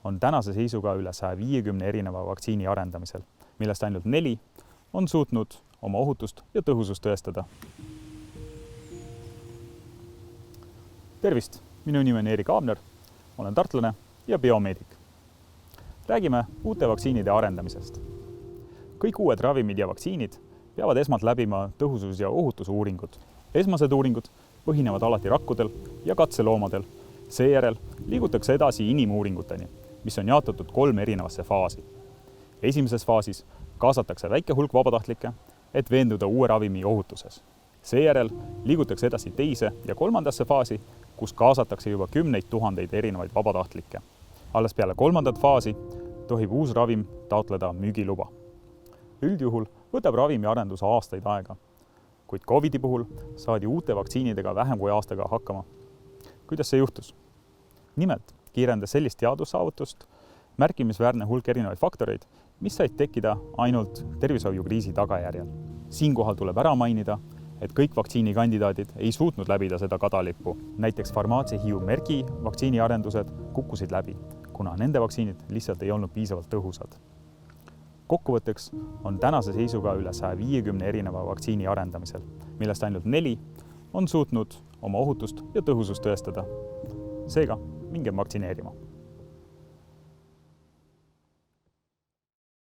on tänase seisuga üle 150 erineva vaktsiini arendamisel, millest ainult 4 on suutnud oma ohutust ja tõhusust tõestada. Tervist, minu nimi on Erik Aabner, olen tartlane ja biomeedik. Räägime uute vaktsiinide arendamisest. Kõik uued ravimid ja vaktsiinid peavad esmalt läbima tõhusus- ja ohutusuuringud. Esmased uuringud põhinevad alati rakkudel ja katseloomadel. Seejärel liigutakse edasi inimuuringuteni, mis on jaotatud 3 erinevasse faasi. Esimeses faasis kaasatakse väike hulk vabatahtlikke, et veenduda uue ravimi ohutuses. Seejärel liigutakse edasi teise ja 3. faasi, kus kaasatakse juba 10 000 erinevaid vabatahtlikke. Alles peale 3. faasi tohib uus ravim taotleda müügiluba. Üldjuhul võtab ravimi arendus aastaid aega, kuid COVIDi puhul saadi uute vaktsiinidega vähem kui aastaga hakkama. Kuidas see juhtus? Nimelt kiirendas sellist teadussaavutust märkimisväärne hulk erinevaid faktoreid, mis said tekkida ainult tervishoiukriisi tagajärjel. Siinkohal tuleb ära mainida, et kõik vaktsiinikandidaadid ei suutnud läbida seda kadalippu. Näiteks Farmatsia-Hiiu Merki vaktsiiniarendused kukkusid läbi, kuna nende vaktsiinid lihtsalt ei olnud piisavalt tõhusad. Kokkuvõtteks on tänase seisuga üle 150 erineva vaktsiini arendamisel, millest ainult 4 on suutnud oma ohutust ja tõhusust tõestada. Seega, mingem vaktsineerima.